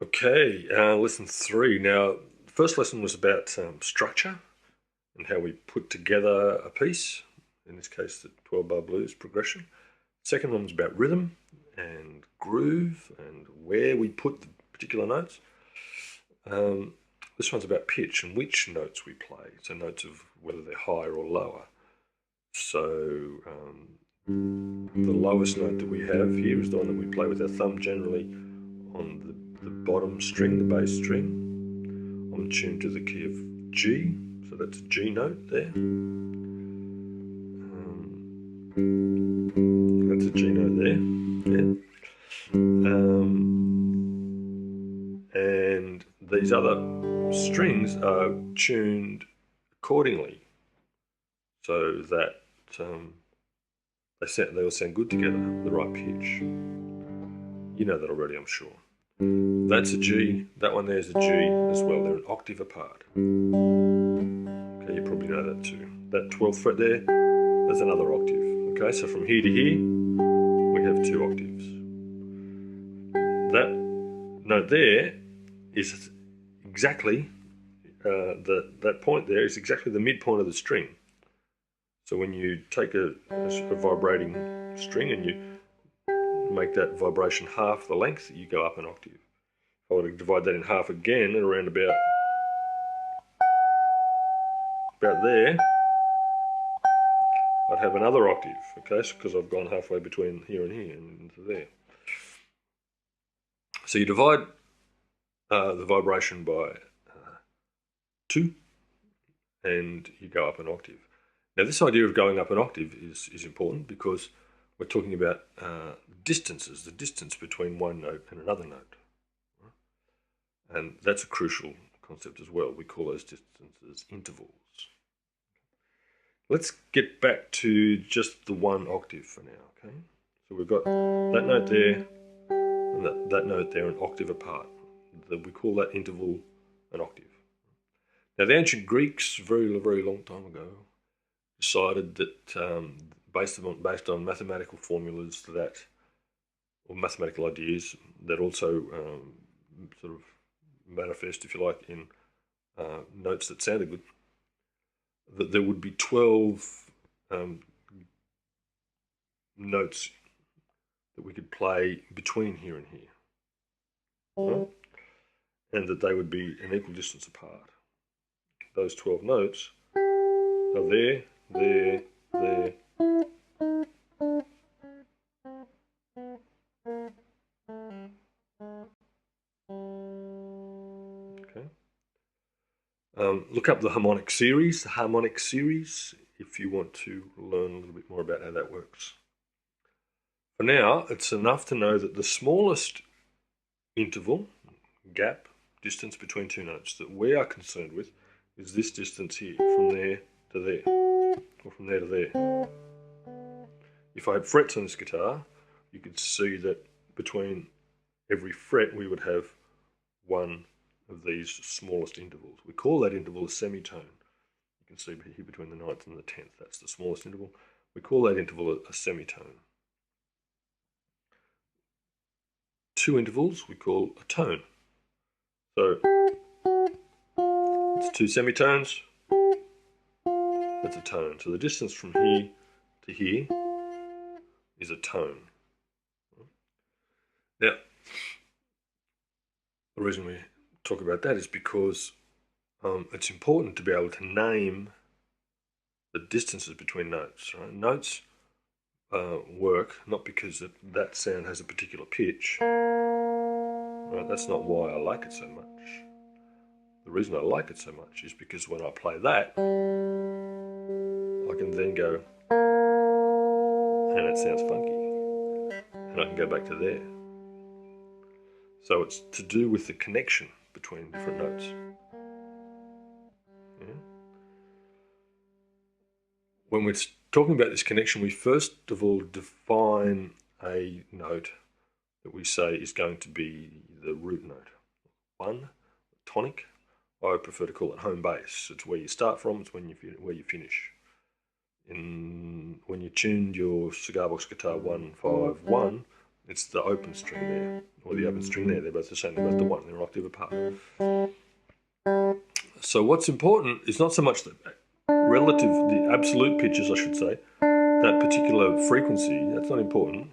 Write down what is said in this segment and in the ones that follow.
Okay, lesson three. Now, the first lesson was about structure and how we put together a piece, in this case, the 12 bar blues progression. Second one was about rhythm and groove and where we put the particular notes. This one's about pitch and which notes we play, so notes of whether they're higher or lower. So the lowest note that we have here is the one that we play with our thumb generally on the bottom string, the bass string. I'm tuned to the key of G, so that's a G note there. That's a G note there. Yeah. And these other strings are tuned accordingly, so that they all sound good together, the right pitch. You know that already, I'm sure. That's a G, that one there's a G as well. They're an octave apart. Okay, you probably know that too. That 12th fret there's another octave. Okay, so from here to here, we have two octaves. That note there is exactly, that point there is exactly the midpoint of the string. So when you take a vibrating string and you make that vibration half the length, you go up an octave. If I were to divide that in half again at around about there, I'd have another octave, okay, because I've gone halfway between here and here and into there. So you divide the vibration by 2 and you go up an octave. Now this idea of going up an octave is important because we're talking about distances, the distance between one note and another note. And that's a crucial concept as well. We call those distances intervals. Let's get back to just the one octave for now, okay? So we've got that note there and that note there an octave apart. We call that interval an octave. Now the ancient Greeks, very, very long time ago, decided that based on mathematical formulas or mathematical ideas that also sort of manifest, if you like, in notes that sounded good, that there would be 12 notes that we could play between here and here, right? And that they would be an equal distance apart. Those 12 notes are there, there, there. Okay. Look up the harmonic series, if you want to learn a little bit more about how that works. For now, it's enough to know that the smallest interval, gap, distance between two notes that we are concerned with is this distance here, from there to there, or from there to there. If I had frets on this guitar, you could see that between every fret we would have one of these smallest intervals. We call that interval a semitone. You can see here between the 9th and the 10th, that's the smallest interval. We call that interval a semitone. Two intervals we call a tone. So it's two semitones, that's a tone. So the distance from here to here is a tone. Now, the reason we talk about that is because it's important to be able to name the distances between notes. Right? Notes work not because that sound has a particular pitch. Right? That's not why I like it so much. The reason I like it so much is because when I play that, I can then go, and it sounds funky, and I can go back to there. So it's to do with the connection between different notes. Yeah? When we're talking about this connection, we first of all define a note that we say is going to be the root note. 1, tonic. I prefer to call it home base. It's where you start from, it's where you finish. When you tuned your Cigar Box Guitar 151, It's the open string there, or the open string there. They're both the same. They're both the one. They're an octave apart. So what's important is not so much the absolute pitches, I should say, that particular frequency. That's not important,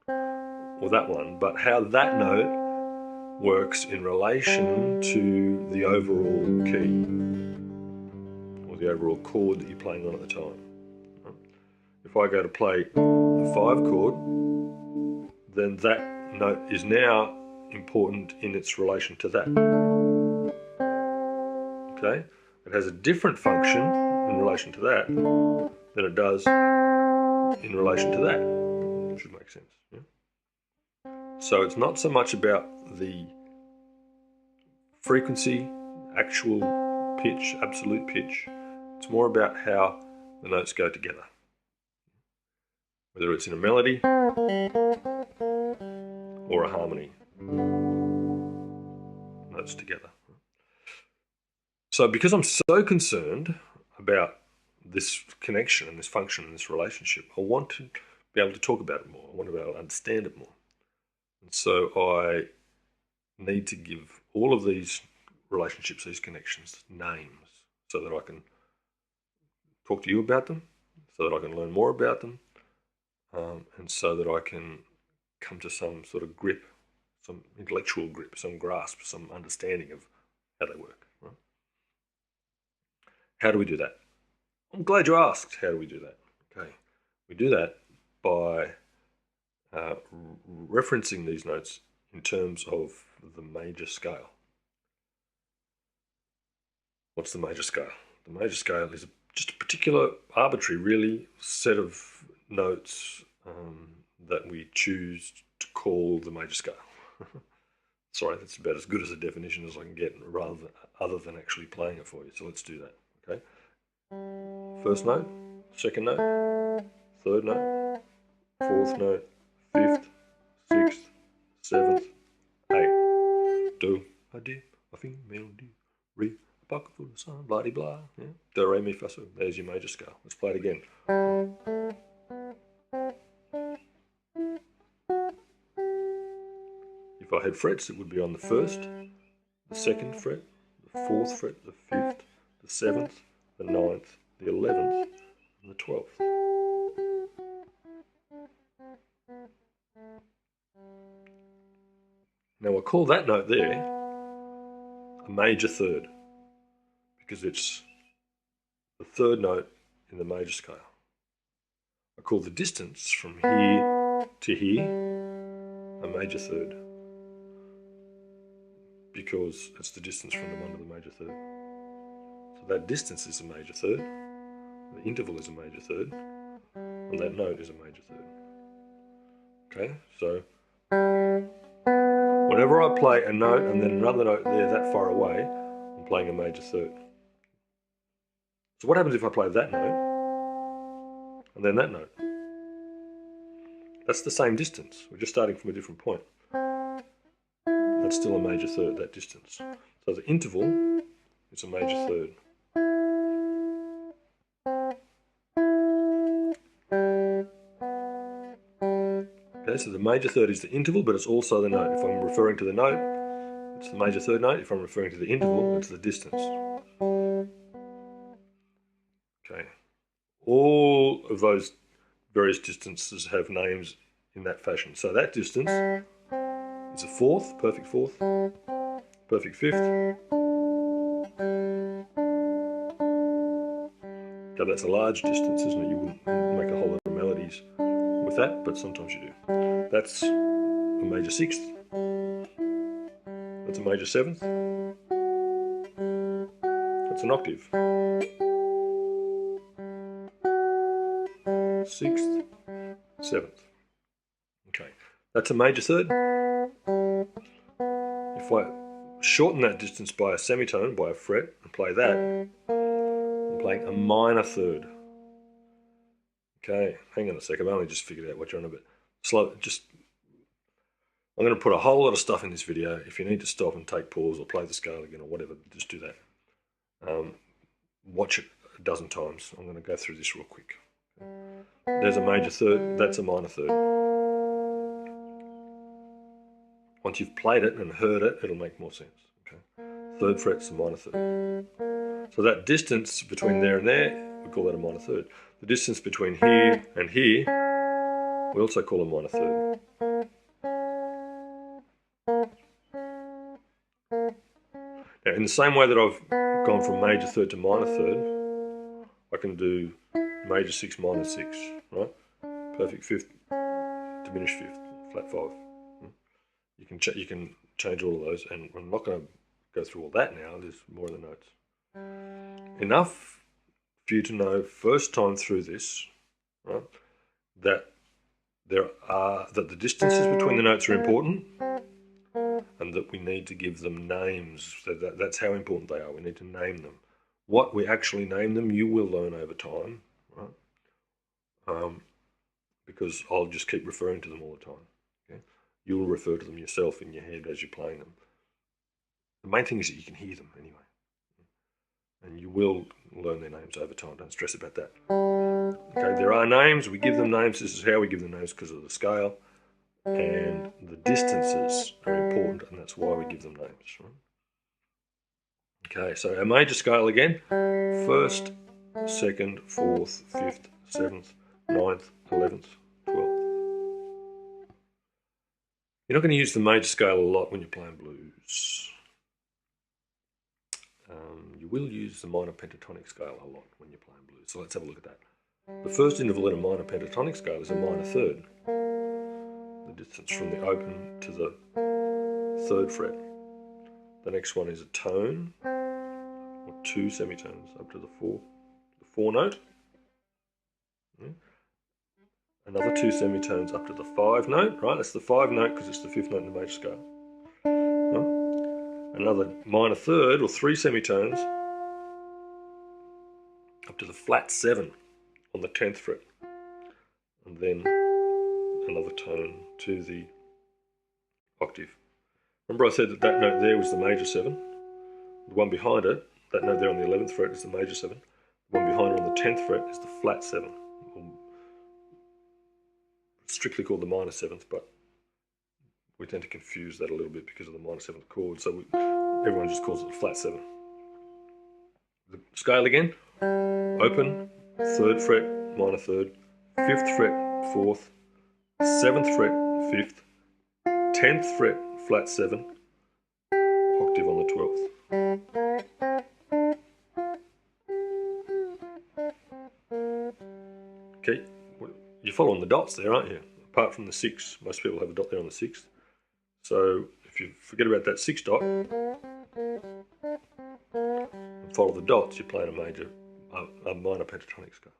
or that one, but how that note works in relation to the overall key, or the overall chord that you're playing on at the time. If I go to play a 5 chord, then that note is now important in its relation to that. Okay? It has a different function in relation to that than it does in relation to that. It should make sense. Yeah? So it's not so much about the frequency, actual pitch, absolute pitch. It's more about how the notes go together. Whether it's in a melody or a harmony. Notes together. So because I'm so concerned about this connection and this function and this relationship, I want to be able to talk about it more. I want to be able to understand it more. And so I need to give all of these relationships, these connections, names, so that I can talk to you about them, so that I can learn more about them, and so that I can come to some sort of grip, some intellectual grip, some grasp, some understanding of how they work. Right? How do we do that? I'm glad you asked. How do we do that? Okay, we do that by referencing these notes in terms of the major scale. What's the major scale? The major scale is just a particular arbitrary, really, set of notes that we choose to call the major scale. Sorry, that's about as good as a definition as I can get, other than actually playing it for you. So let's do that. Okay. First note, second note, third note, fourth note, fifth, sixth, seventh, eighth. Do, a di, a fi, melody, re, a bucket full of sun, blah de blah. Yeah. Do, re, mi, fa, sol. There's your major scale. Let's play it again. If I had frets, it would be on the first, the second fret, the fourth fret, the fifth, the seventh, the ninth, the 11th, and the 12th. Now I call that note there a major third, because it's the third note in the major scale. I call the distance from here to here a major third, because it's the distance from the 1 to the major third. So that distance is a major third, the interval is a major third, and that note is a major third. Okay, so whenever I play a note and then another note there that far away, I'm playing a major third. So what happens if I play that note and then that note? That's the same distance. We're just starting from a different point. That's still a major third, that distance. So the interval is a major third. Okay, so the major third is the interval, but it's also the note. If I'm referring to the note, it's the major third note. If I'm referring to the interval, it's the distance. Okay. All of those various distances have names in that fashion. So that distance is a fourth, perfect fifth. Okay, that's a large distance, isn't it? You wouldn't make a whole lot of melodies with that, but sometimes you do. That's a major sixth. That's a major seventh. That's an octave. Sixth, seventh. Okay, that's a major third. If I shorten that distance by a semitone, by a fret, and play that, I'm playing a minor third. Okay, hang on a sec, I've only just figured out what you're on a bit. Slow, I'm going to put a whole lot of stuff in this video. If you need to stop and take pause or play the scale again or whatever, just do that. Watch it a dozen times. I'm going to go through this real quick. There's a major third, that's a minor third. Once you've played it and heard it, it'll make more sense. Okay. Third fret's the minor third. So that distance between there and there, we call that a minor third. The distance between here and here, we also call a minor third. Now, in the same way that I've gone from major third to minor third, I can do major 6, minor 6, right? Perfect fifth, diminished fifth, flat 5. You can change all of those, and I'm not going to go through all that now. There's more in the notes. Enough for you to know first time through this, right, that the distances between the notes are important, and that we need to give them names. So that's how important they are. We need to name them. What we actually name them, you will learn over time, right? Because I'll just keep referring to them all the time. Okay? You'll refer to them yourself in your head as you're playing them. The main thing is that you can hear them anyway. And you will learn their names over time. Don't stress about that. Okay, there are names. We give them names. This is how we give them names, because of the scale. And the distances are important, and that's why we give them names. Right? Okay, so our major scale again. First, second, fourth, fifth, seventh, ninth, 11th, 12th. You're not going to use the major scale a lot when you're playing blues. You will use the minor pentatonic scale a lot when you're playing blues. So let's have a look at that. The first interval in a minor pentatonic scale is a minor third. The distance from the open to the third fret. The next one is a tone, or 2 semitones up to the 4 note. Another 2 semitones up to the 5 note, right? That's the 5 note because it's the 5th note in the major scale. Another minor third, or 3 semitones up to the flat 7 on the 10th fret. And then another tone to the octave. Remember I said that note there was the major 7? The one behind it, that note there on the 11th fret, is the major 7. The one behind it on the 10th fret is the flat 7. Strictly called the minor 7th, but we tend to confuse that a little bit because of the minor 7th chord, so everyone just calls it flat 7. The scale again: open, 3rd fret, minor 3rd, 5th fret, 4th, 7th fret, 5th, 10th fret, flat 7, octave on the 12th. Okay, you're following the dots there, aren't you? Apart from the 6, most people have a dot there on the 6th. So if you forget about that 6 dot and follow the dots, you're playing a minor pentatonic scale.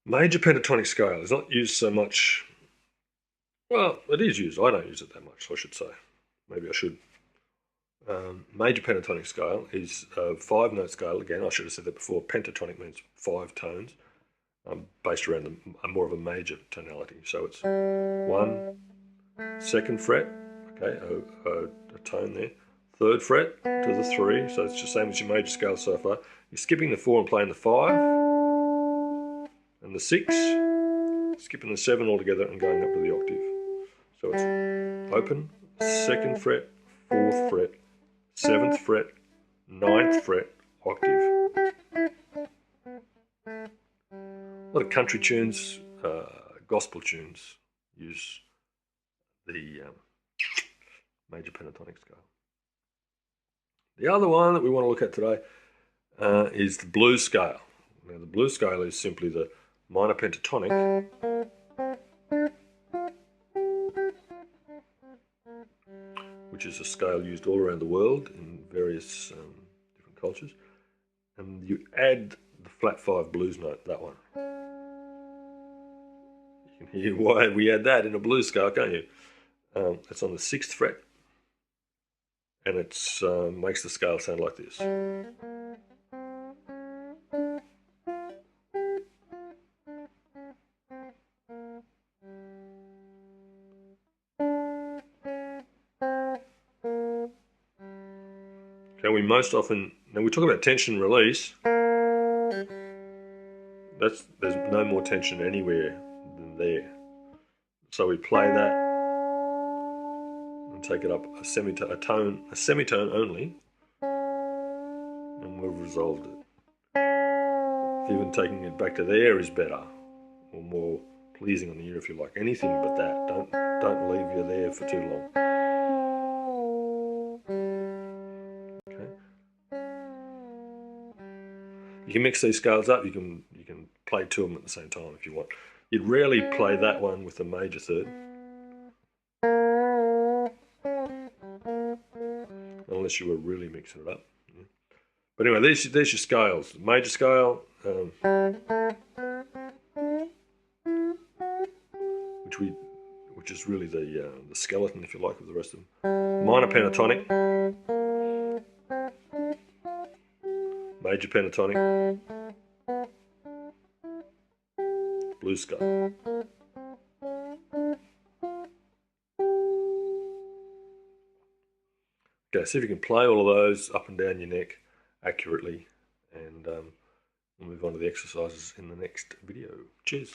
Major pentatonic scale is not used so much. Well, it is used. I don't use it that much, I should say. Maybe I should. Major pentatonic scale is a 5-note scale. Again, I should have said that before. Pentatonic means 5 tones, based around more of a major tonality. So it's 1, 2nd fret, okay, a tone there. 3rd fret to the 3, so it's the same as your major scale so far. You're skipping the 4 and playing the 5, and the 6, skipping the 7 altogether and going up to the octave. So it's open, 2nd fret, 4th fret, 7th fret, 9th fret, octave. A lot of country tunes, gospel tunes use the major pentatonic scale. The other one that we want to look at today is the blues scale. Now, the blues scale is simply the minor pentatonic which is a scale used all around the world in various different cultures, and you add the flat 5 blues note, that one. You can hear why we add that in a blues scale, can't you? It's on the 6th fret, and it makes the scale sound like this. Okay, we most often, now we talk about tension and release. There's no more tension anywhere than there. So we play that and take it up a semitone only, and we've resolved it. Even taking it back to there is better, or more pleasing on the ear if you like. Anything but that. Don't leave you there for too long. Okay. You can mix these scales up. You can play two of them at the same time if you want. You'd rarely play that one with a major third, unless you were really mixing it up. But anyway, there's your scales. Major scale, which is really the skeleton, if you like, of the rest of them. Minor pentatonic, major pentatonic, blues scale. Okay, see if you can play all of those up and down your neck accurately, and we'll move on to the exercises in the next video. Cheers.